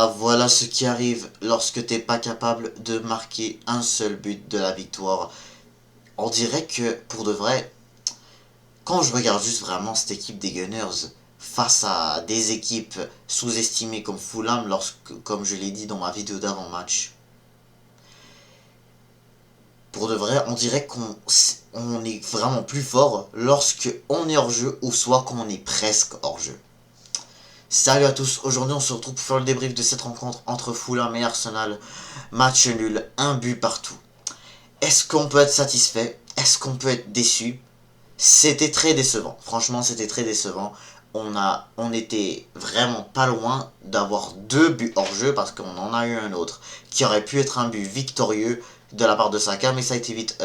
Ah, voilà ce qui arrive lorsque t'es pas capable de marquer un seul but de la victoire. On dirait que, pour de vrai, quand je regarde juste vraiment cette équipe des Gunners face à des équipes sous-estimées comme Fulham, comme je l'ai dit dans ma vidéo d'avant-match, pour de vrai, on dirait qu'on est vraiment plus fort lorsque on est hors jeu ou soit quand on est presque hors jeu. Salut à tous, aujourd'hui on se retrouve pour faire le débrief de cette rencontre entre Fulham et Arsenal. Match nul, un but partout. Est-ce qu'on peut être satisfait? Est-ce qu'on peut être déçu? C'était très décevant, franchement c'était très décevant. On était vraiment pas loin d'avoir deux buts hors jeu parce qu'on en a eu un autre qui aurait pu être un but victorieux de la part de Saka, mais ça a été vite,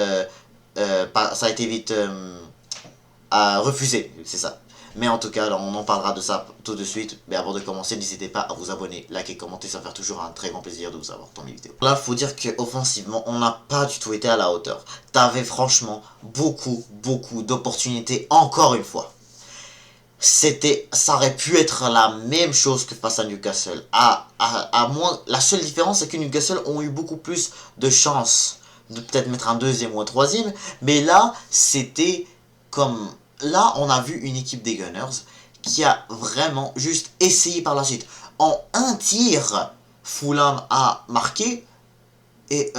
refusé, c'est ça. Mais en tout cas, alors, on en parlera de ça tout de suite. Mais avant de commencer, n'hésitez pas à vous abonner, liker, commenter, ça va faire toujours un très grand plaisir de vous avoir dans mes vidéos. Là, faut dire qu'offensivement, on n'a pas du tout été à la hauteur. T'avais franchement beaucoup d'opportunités, encore une fois. Ça aurait pu être la même chose que face à Newcastle. À moins, la seule différence, c'est que Newcastle ont eu beaucoup plus de chances de peut-être mettre un deuxième ou un troisième. Mais là, c'était comme... Là, on a vu une équipe des Gunners qui a vraiment juste essayé par la suite. En un tir, Fulham a marqué. Et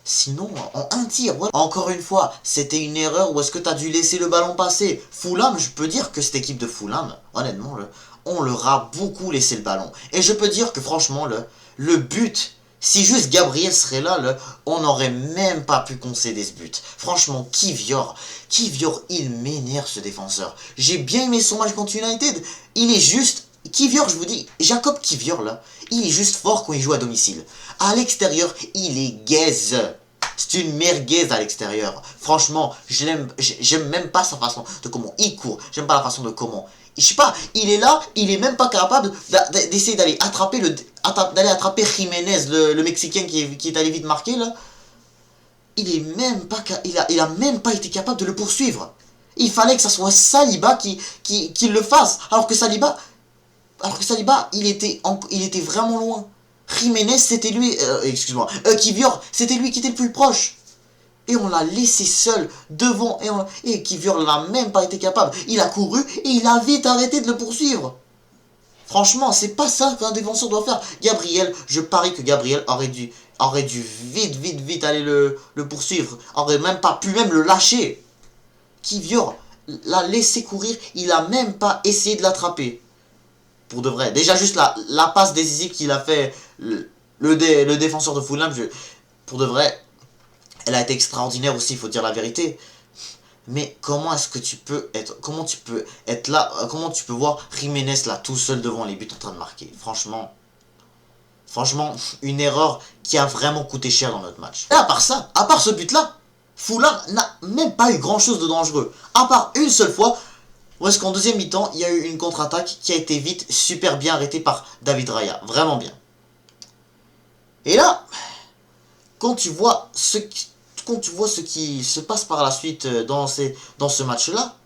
sinon, en un tir, voilà. Encore une fois, c'était une erreur ou est-ce que tu as dû laisser le ballon passer? Fulham, je peux dire que cette équipe de Fulham, honnêtement, on leur a beaucoup laissé le ballon. Et je peux dire que franchement, le but, si juste Gabriel serait là, on n'aurait même pas pu concéder ce but. Franchement, Kivior, il m'énerve ce défenseur. J'ai bien aimé son match contre United. Il est juste... Kivior, je vous dis, Jacob Kivior, là, il est juste fort quand il joue à domicile. À l'extérieur, il est gaze. C'est une merguez à l'extérieur. Franchement, j'aime même pas sa façon de comment il court. J'aime pas la façon de comment... Je sais pas, il est là, il est même pas capable d'essayer d'aller attraper Jiménez, le Mexicain qui est allé vite marquer, là. Il est même pas... Il a même pas été capable de le poursuivre. Il fallait que ça soit Saliba qui le fasse. Alors que Saliba, il était vraiment loin. Jiménez, c'était lui... excuse-moi. Kivior, c'était lui qui était le plus proche. Et on l'a laissé seul devant. Et Kivior n'a même pas été capable. Il a couru et il a vite arrêté de le poursuivre. Franchement, c'est pas ça qu'un défenseur doit faire. Gabriel, je parie que Gabriel aurait dû vite aller le poursuivre. Aurait même pas pu même le lâcher. Kivior l'a laissé courir. Il a même pas essayé de l'attraper. Pour de vrai. Déjà juste la passe décisive qu'il a fait le défenseur de Fulham, pour de vrai, elle a été extraordinaire aussi, il faut dire la vérité. Mais comment est-ce que tu peux être... Comment tu peux être là... Comment tu peux voir Jiménez là tout seul devant les buts en train de marquer? Franchement, une erreur qui a vraiment coûté cher dans notre match. Et à part ça, à part ce but là, Fulham n'a même pas eu grand chose de dangereux. À part une seule fois... Ou est-ce qu'en deuxième mi-temps, il y a eu une contre-attaque qui a été vite, super bien arrêtée par David Raya. Vraiment bien. Et là, quand tu vois ce qui se passe par la suite dans ce match-là,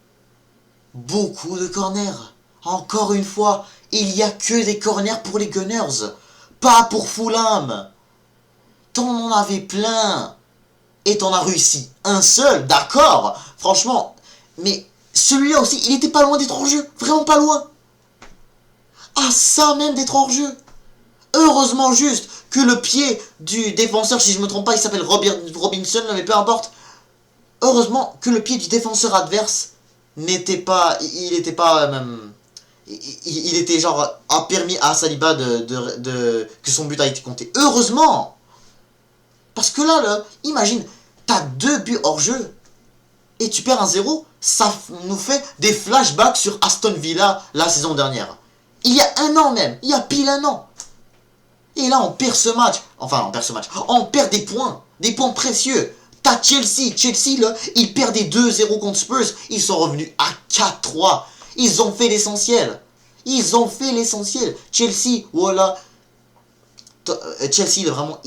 beaucoup de corners. Encore une fois, il n'y a que des corners pour les Gunners. Pas pour Fulham. T'en en avais plein. Et t'en as réussi un seul, d'accord. Franchement, mais... Celui-là aussi, il était pas loin d'être hors jeu. Vraiment pas loin. Ah, ça même d'être hors jeu. Heureusement juste que le pied du défenseur, si je me trompe pas, il s'appelle Robinson, mais peu importe. Heureusement que le pied du défenseur adverse n'était pas... Il était genre... a permis à Saliba que son but a été compté. Heureusement. Parce que là, imagine, t'as deux buts hors jeu. Et tu perds un 0, ça nous fait des flashbacks sur Aston Villa la saison dernière. Il y a un an même, il y a pile un an. Et là on perd ce match, on perd des points précieux. T'as Chelsea là, ils perdaient 2-0 contre Spurs, ils sont revenus à 4-3. Ils ont fait l'essentiel. Chelsea, voilà. Chelsea, vraiment...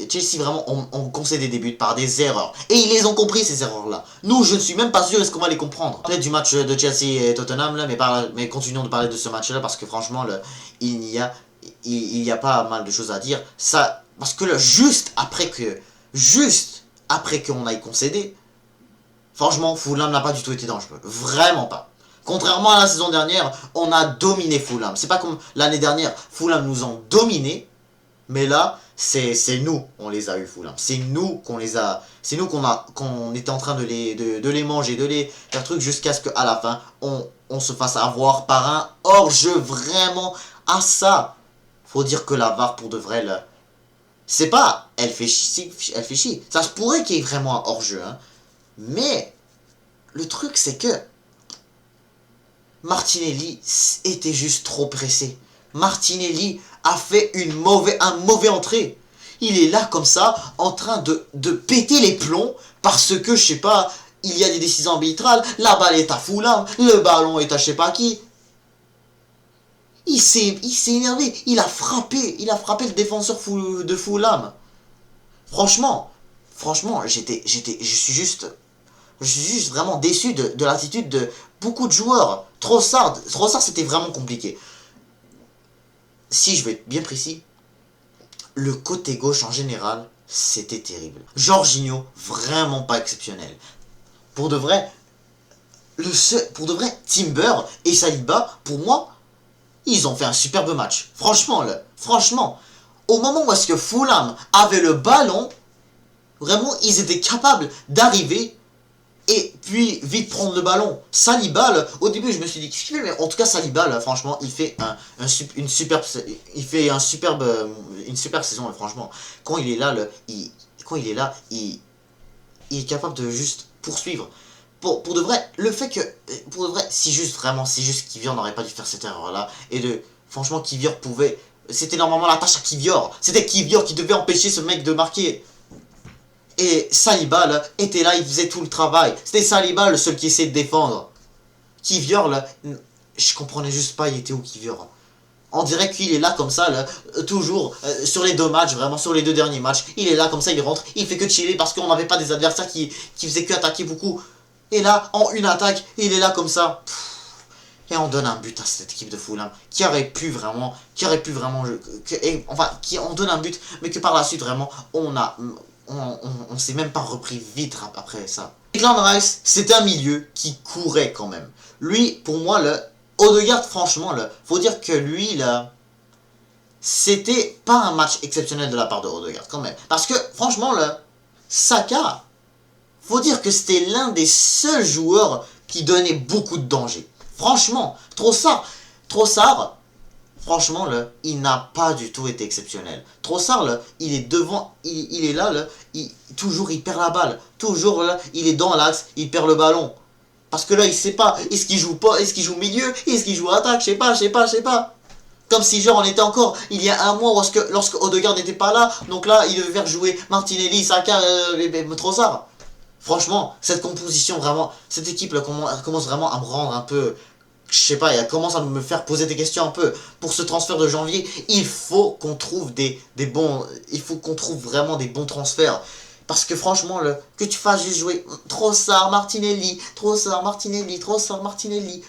Chelsea vraiment ont concédé des buts par des erreurs. Et ils les ont compris ces erreurs-là. Nous, je ne suis même pas sûr est-ce qu'on va les comprendre. Peut-être du match de Chelsea et Tottenham, là, mais continuons de parler de ce match-là parce que franchement, il n'y a il y a pas mal de choses à dire. Ça, parce que là, juste après qu'on aille concéder, franchement, Fulham n'a pas du tout été dangereux. Vraiment pas. Contrairement à la saison dernière, on a dominé Fulham. C'est pas comme l'année dernière, Fulham nous ont dominé. Mais là, c'est nous, on les a eu Fulham. C'est nous qu'on les a. C'est nous qu'on était en train de les manger, de les faire truc jusqu'à ce qu'à la fin, on se fasse avoir par un hors-jeu vraiment à ça. Faut dire que la VAR pour de vrai là. C'est pas elle fait chier. Ça se pourrait qu'il y ait vraiment un hors-jeu, hein. Mais le truc c'est que Martinelli était juste trop pressé. Martinelli a fait un mauvais entrée. Il est là comme ça, en train de péter les plombs, parce que, je sais pas, il y a des décisions arbitrales, la balle est à Fulham, le ballon est à je sais pas qui. Il s'est énervé, il a frappé le défenseur de Fulham. Franchement, je suis juste vraiment déçu de l'attitude de beaucoup de joueurs. Trossard, c'était vraiment compliqué. Si je vais être bien précis, le côté gauche en général, c'était terrible. Jorginho, vraiment pas exceptionnel. Pour de vrai, Timber et Saliba, pour moi, ils ont fait un superbe match. Franchement, au moment où est-ce que Fulham avait le ballon, vraiment, ils étaient capables d'arriver et puis vite prendre le ballon. Saliba, là, au début je me suis dit qu'est-ce qu'il fait, mais en tout cas Saliba, là, franchement, il fait une superbe saison, là, franchement. Quand il est là, il est capable de juste poursuivre. Pour de vrai, si juste Kivior n'aurait pas dû faire cette erreur là, et franchement Kivior pouvait, c'était normalement la tâche à Kivior, c'était Kivior qui devait empêcher ce mec de marquer. Et Saliba là, était là, il faisait tout le travail. C'était Saliba le seul qui essayait de défendre. Kivior là, je comprenais juste pas, il était où Kivior. On dirait qu'il est là comme ça, là, toujours, sur les 2 matchs, vraiment, sur les 2 derniers matchs. Il est là comme ça, il rentre, il fait que chiller parce qu'on n'avait pas des adversaires qui faisaient que attaquer beaucoup. Et là, en une attaque, il est là comme ça. Et on donne un but à cette équipe de Fulham qui aurait pu vraiment, on donne un but, mais que par la suite, vraiment, on s'est même pas repris vite après ça. Declan Rice, c'est un milieu qui courait quand même. Lui, pour moi, Odegaard, franchement, faut dire que lui, là, c'était pas un match exceptionnel de la part de Odegaard quand même. Parce que, franchement, Saka, faut dire que c'était l'un des seuls joueurs qui donnait beaucoup de danger. Franchement, Trossard, franchement, il n'a pas du tout été exceptionnel. Trossard, il est devant, il est là, toujours il perd la balle. Toujours, il est dans l'axe, il perd le ballon. Parce que là, il sait pas, est-ce qu'il joue pas, est-ce qu'il joue milieu, est-ce qu'il joue attaque, je sais pas. Comme si genre on était encore, il y a un mois, lorsque Odegaard n'était pas là, donc là, il devait faire jouer Martinelli, Saka, Trossard. Franchement, cette composition, vraiment, cette équipe commence vraiment à me rendre un peu, je sais pas, elle commence à me faire poser des questions un peu. Pour ce transfert de janvier, il faut qu'on trouve vraiment des bons transferts. Parce que franchement, que tu fasses juste jouer Trossard, Martinelli,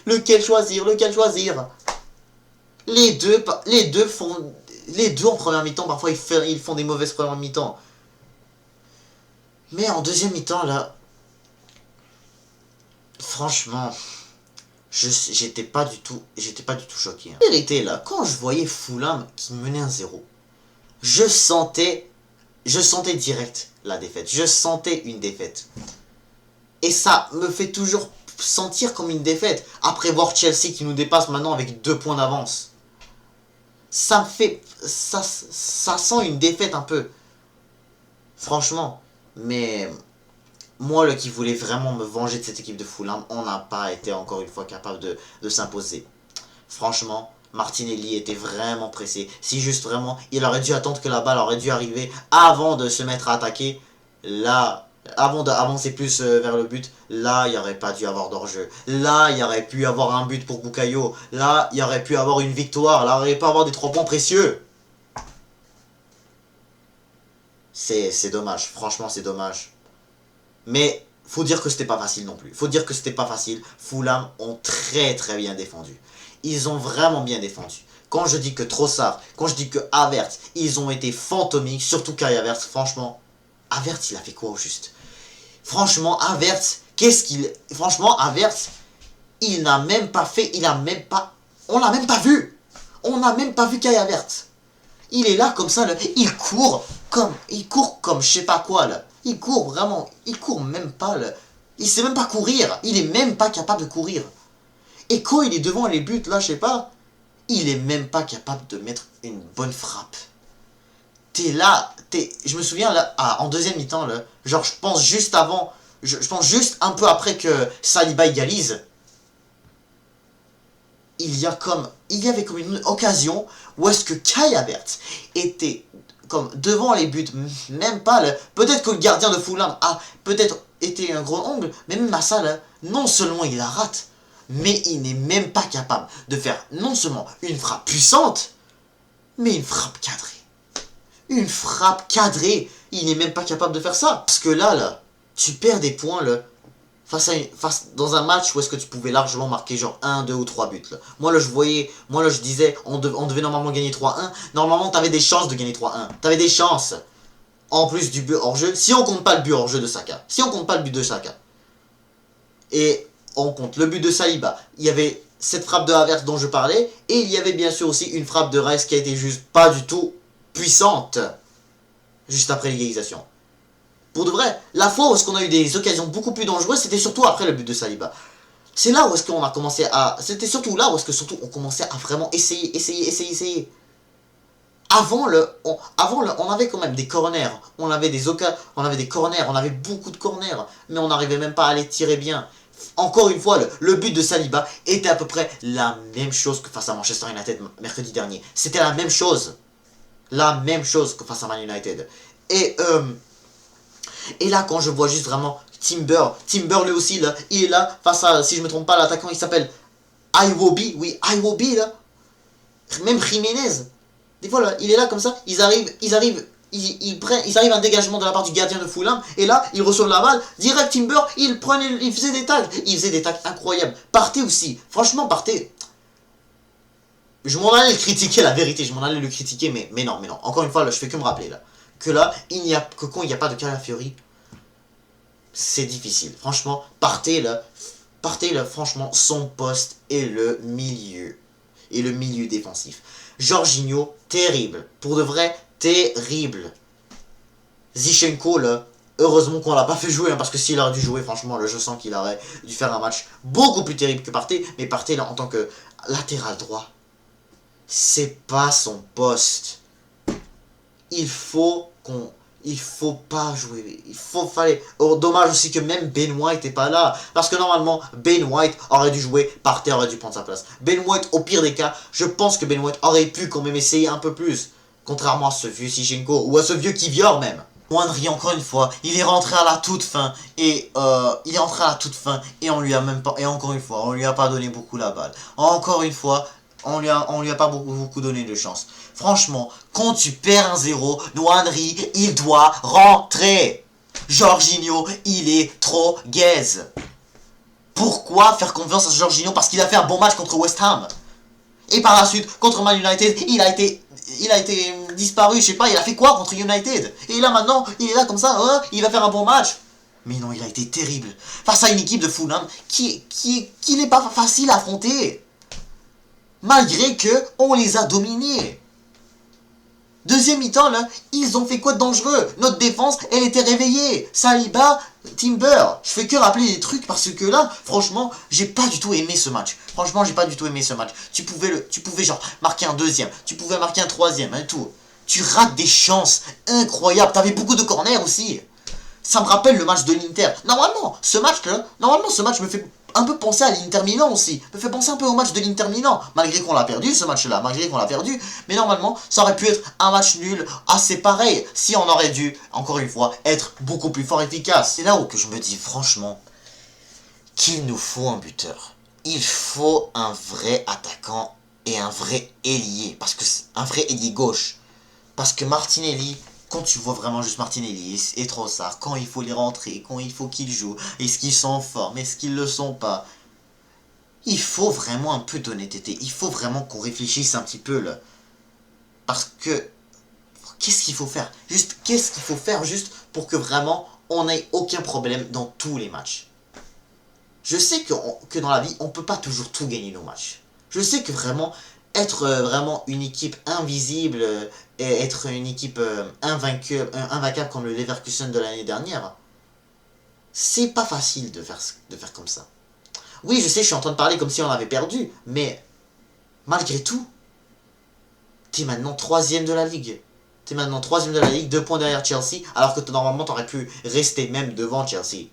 lequel choisir. Les deux en première mi-temps, parfois ils font des mauvaises premières mi-temps. Mais en deuxième mi-temps, là, franchement, j'étais pas du tout choqué. En vérité, là, quand je voyais Fulham qui menait 1-0, je sentais direct la défaite. Je sentais une défaite. Et ça me fait toujours sentir comme une défaite. Après voir Chelsea qui nous dépasse maintenant avec 2 points d'avance. Ça sent une défaite un peu. Franchement. Mais moi, qui voulais vraiment me venger de cette équipe de Fulham, on n'a pas été encore une fois capable de s'imposer. Franchement, Martinelli était vraiment pressé. Si juste vraiment, il aurait dû attendre que la balle aurait dû arriver avant de se mettre à attaquer. Là, avant d'avancer plus vers le but, là, il n'y aurait pas dû avoir d'hors-jeu. Là, il y aurait pu avoir un but pour Bukayo. Là, il y aurait pu avoir une victoire. Là, il aurait pu avoir des 3 points précieux. C'est dommage, franchement c'est dommage. Mais faut dire que c'était pas facile non plus. Faut dire que c'était pas facile. Fulham ont très bien défendu. Ils ont vraiment bien défendu. quand je dis que Trossard, quand je dis que Havertz, ils ont été fantomiques, surtout Kai Havertz, franchement, Havertz, il a fait quoi au juste? Franchement, Havertz, franchement, Havertz, il n'a même pas fait, on l'a même pas vu. On n'a même pas vu Kai Havertz. Il est là comme ça, là, il court comme je sais pas quoi, là. Il court vraiment, il court même pas, là. Il sait même pas courir, il est même pas capable de courir. Et quand il est devant les buts, là, je sais pas, il est même pas capable de mettre une bonne frappe. Je me souviens, là, en deuxième mi-temps, là, genre, je pense juste avant, je pense juste un peu après que Saliba égalise, il y avait comme une occasion où est-ce que Kai Havertz était comme devant les buts, même pas là. Peut-être que le gardien de Fulham a peut-être été un gros ongle, mais même à ça là, non seulement il la rate, mais il n'est même pas capable de faire non seulement une frappe puissante, mais une frappe cadrée. Une frappe cadrée, il n'est même pas capable de faire ça. Parce que là, tu perds des points là, dans un match où est-ce que tu pouvais largement marquer genre 1, 2 ou 3 buts là. Moi là je disais on devait normalement gagner 3-1. Normalement t'avais des chances de gagner 3-1. T'avais des chances. En plus du but hors jeu. Si on compte pas le but hors jeu de Saka. Si on compte pas le but de Saka. Et on compte le but de Saliba. Il y avait cette frappe de Havertz dont je parlais. Et il y avait bien sûr aussi une frappe de Rice qui a été juste pas du tout puissante. Juste après l'égalisation. Pour de vrai, la fois où est-ce qu'on a eu des occasions beaucoup plus dangereuses, c'était surtout après le but de Saliba. C'est là où est-ce qu'on a commencé à... C'était surtout là où est-ce que surtout on commençait à vraiment essayer. Avant, on avait quand même des corners. On avait des corners, on avait beaucoup de corners. Mais on n'arrivait même pas à les tirer bien. Encore une fois, le but de Saliba était à peu près la même chose que face à Manchester United mercredi dernier. C'était la même chose. La même chose que face à Man United. Et là, quand je vois juste vraiment Timber lui aussi, là, il est là, face à, si je me trompe pas, l'attaquant, il s'appelle Iwobi, oui, Iwobi, là. Même Jiménez. Des fois, là, il est là comme ça, ils arrivent à un dégagement de la part du gardien de Fulham, et là, il reçoit la balle, direct Timber, il faisait des tags. Il faisait des tags incroyables. Partez aussi, franchement, partez. Je m'en allais le critiquer, la vérité, mais non. Encore une fois, là, je fais que me rappeler, là. Que là, quand il n'y a pas de Calafiori, c'est difficile. Franchement, partez là, franchement, son poste est le milieu. Et le milieu défensif. Jorginho, terrible. Pour de vrai, terrible. Zinchenko, là, heureusement qu'on l'a pas fait jouer, hein, parce que s'il aurait dû jouer, franchement, là, je sens qu'il aurait dû faire un match beaucoup plus terrible que Partey. Mais Partey, là, en tant que latéral droit, c'est pas son poste. Il faut pas jouer. Dommage aussi que même Ben White n'est pas là. Parce que normalement, Ben White aurait dû jouer. Partey aurait dû prendre sa place. Ben White, au pire des cas, je pense que Ben White aurait pu quand même essayer un peu plus. Contrairement à ce vieux Zinchenko. Ou à ce vieux Kivior même. Henry, encore une fois, il est rentré à la toute fin. Et on lui a même pas. Et encore une fois, on lui a pas donné beaucoup la balle. Encore une fois, on lui a pas beaucoup donné de chance. Franchement, quand tu perds 1-0, Henry, il doit rentrer. Jorginho, il est trop gaze. Pourquoi faire confiance à Jorginho? Parce qu'il a fait un bon match contre West Ham. Et par la suite, contre Man United, il a été disparu, je sais pas, il a fait quoi contre United? Et là maintenant, il est là comme ça, il va faire un bon match. Mais non, il a été terrible. Face à une équipe de Fulham qui n'est pas facile à affronter. Malgré que on les a dominés. Deuxième mi-temps, là, ils ont fait quoi de dangereux? Notre défense, elle était réveillée. Saliba, Timber. Je fais que rappeler des trucs parce que là, franchement, j'ai pas du tout aimé ce match. Tu pouvais genre marquer un deuxième. Tu pouvais marquer un troisième, et tout. Tu rates des chances incroyables. T'avais beaucoup de corners aussi. Ça me rappelle le match de l'Inter. Normalement, ce match me fait un peu penser à l'Inter Milan aussi. Me fait penser un peu au match de l'Inter Milan. Malgré qu'on l'a perdu, ce match-là. Mais normalement, ça aurait pu être un match nul assez pareil. Si on aurait dû, encore une fois, être beaucoup plus fort et efficace. C'est là où que je me dis franchement qu'il nous faut un buteur. Il faut un vrai attaquant et un vrai ailier. Un vrai ailier gauche. Parce que Martinelli... Quand tu vois vraiment juste Martinelli et Trossard, quand il faut les rentrer, quand il faut qu'ils jouent, est-ce qu'ils sont en forme, est-ce qu'ils le sont pas, il faut vraiment un peu d'honnêteté. Il faut vraiment qu'on réfléchisse un petit peu là. Parce que, qu'est-ce qu'il faut faire? Juste, qu'est-ce qu'il faut faire juste pour que vraiment on n'ait aucun problème dans tous les matchs? Je sais que dans la vie, on peut pas toujours tout gagner nos matchs. Je sais que vraiment, être vraiment une équipe invisible et être une équipe invaincable comme le Leverkusen de l'année dernière, c'est pas facile de faire comme ça. Oui, je sais, je suis en train de parler comme si on avait perdu, mais malgré tout, t'es maintenant troisième de la Ligue. T'es maintenant troisième de la Ligue, 2 points derrière Chelsea, alors que normalement t'aurais pu rester même devant Chelsea.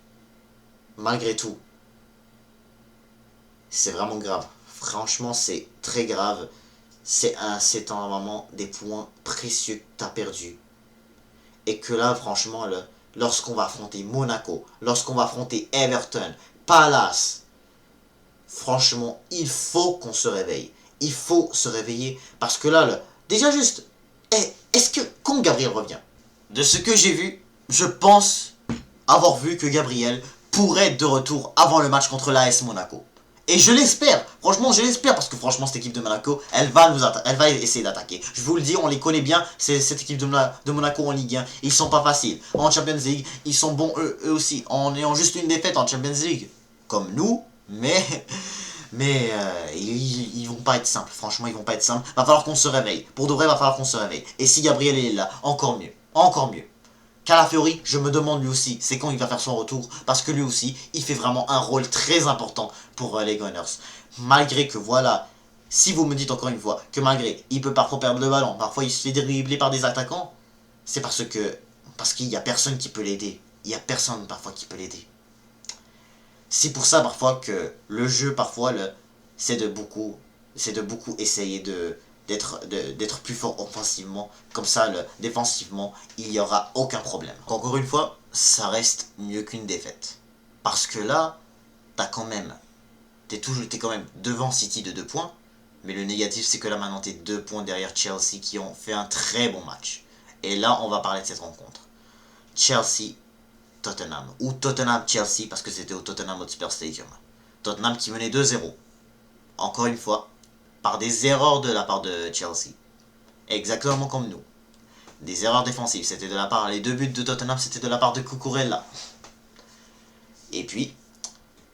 Malgré tout. C'est vraiment grave. Franchement, c'est très grave. C'est normalement des points précieux que t'as perdus. Et que là, franchement, lorsqu'on va affronter Monaco, lorsqu'on va affronter Everton, Palace, franchement, il faut qu'on se réveille. Il faut se réveiller parce que là, déjà juste, est-ce que quand Gabriel revient, de ce que j'ai vu, je pense avoir vu que Gabriel pourrait être de retour avant le match contre l'AS Monaco. Et je l'espère, franchement je l'espère, parce que franchement cette équipe de Monaco, elle va essayer d'attaquer. Je vous le dis, on les connaît bien, c'est cette équipe de Monaco en Ligue 1, ils sont pas faciles. En Champions League, ils sont bons eux aussi, en ayant juste une défaite en Champions League. Comme nous, mais ils vont pas être simples, franchement ils vont pas être simples. Va falloir qu'on se réveille, pour de vrai va falloir qu'on se réveille. Et si Gabriel est là, encore mieux, encore mieux. Calafiori, je me demande lui aussi, c'est quand il va faire son retour, parce que lui aussi, il fait vraiment un rôle très important pour les Gunners. Malgré que, voilà, si vous me dites encore une fois que malgré, il peut parfois perdre le ballon, parfois il se fait dribbler par des attaquants, c'est parce qu'il n'y a personne qui peut l'aider. Il n'y a personne parfois qui peut l'aider. C'est pour ça parfois que le jeu, parfois, c'est de beaucoup essayer d'être plus fort offensivement. Comme ça, défensivement, il n'y aura aucun problème. Encore une fois, ça reste mieux qu'une défaite. Parce que là, t'es quand même devant City de 2 points. Mais le négatif, c'est que là, maintenant, t'es 2 points derrière Chelsea qui ont fait un très bon match. Et là, on va parler de cette rencontre. Chelsea-Tottenham. Ou Tottenham-Chelsea, parce que c'était au Tottenham Hotspur Stadium. Tottenham qui menait 2-0. Encore une fois, par des erreurs de la part de Chelsea. Exactement comme nous. Des erreurs défensives, c'était de la part, les 2 buts de Tottenham, c'était de la part de Cucurella. Et puis,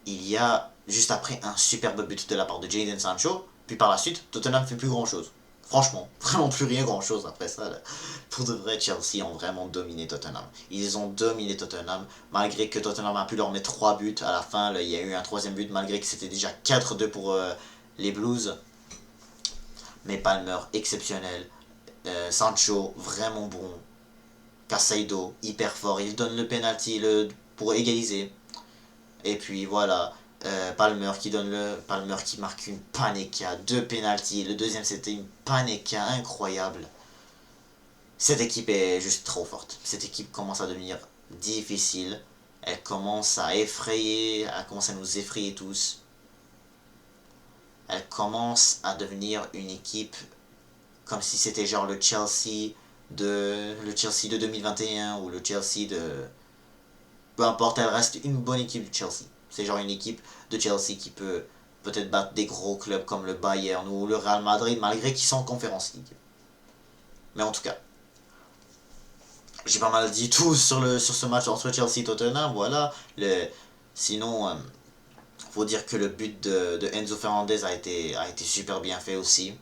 il y a juste après un superbe but de la part de Jadon Sancho, puis par la suite, Tottenham fait plus grand chose. Franchement, vraiment plus rien grand chose après ça. Là. Pour de vrai, Chelsea ont vraiment dominé Tottenham. Ils ont dominé Tottenham, malgré que Tottenham a pu leur mettre 3 buts. À la fin, là, il y a eu un 3e but, malgré que c'était déjà 4-2 pour les Blues. Mais Palmer, exceptionnel. Sancho, vraiment bon. Casado, hyper fort. Il donne le penalty pour égaliser. Et puis voilà. Palmer qui marque une panenka, 2 penalties. Le deuxième c'était une panenka incroyable. Cette équipe est juste trop forte. Cette équipe commence à devenir difficile. Elle commence à nous effrayer tous. Elle commence à devenir une équipe comme si c'était genre le Chelsea de 2021 ou le Chelsea de... Peu importe, elle reste une bonne équipe de Chelsea. C'est genre une équipe de Chelsea qui peut peut-être battre des gros clubs comme le Bayern ou le Real Madrid malgré qu'ils sont en Conference League. Mais en tout cas, j'ai pas mal dit tout sur ce match entre Chelsea et Tottenham, voilà. Sinon, faut dire que le but de Enzo Fernandez a été super bien fait aussi.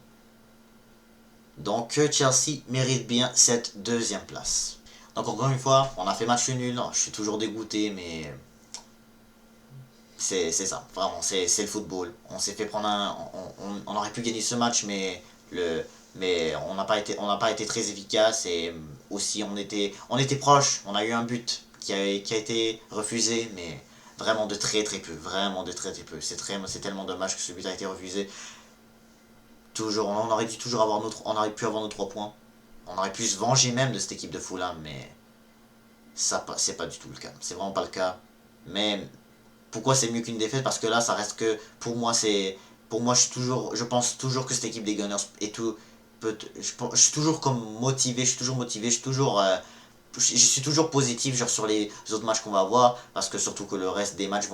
Donc Chelsea mérite bien cette 2e place. Donc encore une fois, on a fait match nul, je suis toujours dégoûté, mais c'est ça, vraiment, c'est le football. On s'est fait prendre on aurait pu gagner ce match, mais on n'a pas été très efficace, et aussi on était proche. On a eu un but qui a été refusé, mais vraiment de très peu, vraiment de très peu. C'est tellement dommage que ce but a été refusé. Toujours, on aurait pu avoir nos 3 points. On aurait pu se venger même de cette équipe de Fulham, mais ça, c'est pas du tout le cas. C'est vraiment pas le cas. Mais pourquoi c'est mieux qu'une défaite? Parce que là, ça reste que, pour moi, je pense toujours que cette équipe des Gunners est tout, je suis toujours motivé, je suis toujours positif genre sur les autres matchs qu'on va avoir, parce que surtout que le reste des matchs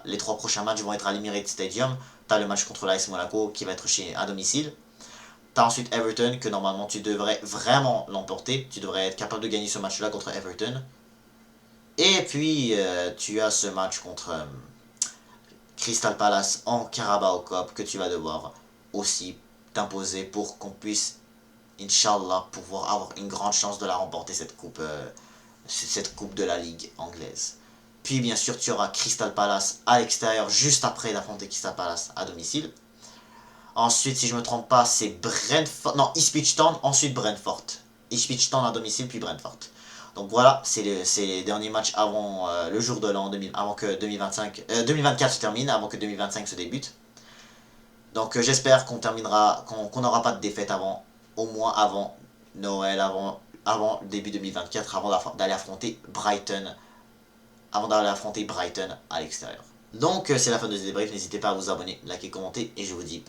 les 3 prochains matchs vont être à l'Emirates Stadium, t'as le match contre l'AS Monaco qui va être à domicile. T'as ensuite Everton que normalement tu devrais vraiment l'emporter. Tu devrais être capable de gagner ce match-là contre Everton. Et puis tu as ce match contre Crystal Palace en Carabao Cup que tu vas devoir aussi t'imposer pour qu'on puisse, Inch'Allah, pouvoir avoir une grande chance de la remporter cette coupe de la Ligue anglaise. Puis bien sûr tu auras Crystal Palace à l'extérieur juste après d'affronter Crystal Palace à domicile. Ensuite, si je me trompe pas, c'est Brentford. Non, Ipswich Town, ensuite Brentford. Ipswich Town à domicile, puis Brentford. Donc voilà, c'est les derniers matchs avant le jour de l'an, avant que 2024 se termine, avant que 2025 se débute. Donc j'espère qu'on terminera, qu'on n'aura pas de défaite avant, au moins avant Noël, avant le début 2024, avant d'aller affronter Brighton à l'extérieur. Donc c'est la fin de ce débrief, n'hésitez pas à vous abonner, liker, commenter, et je vous dis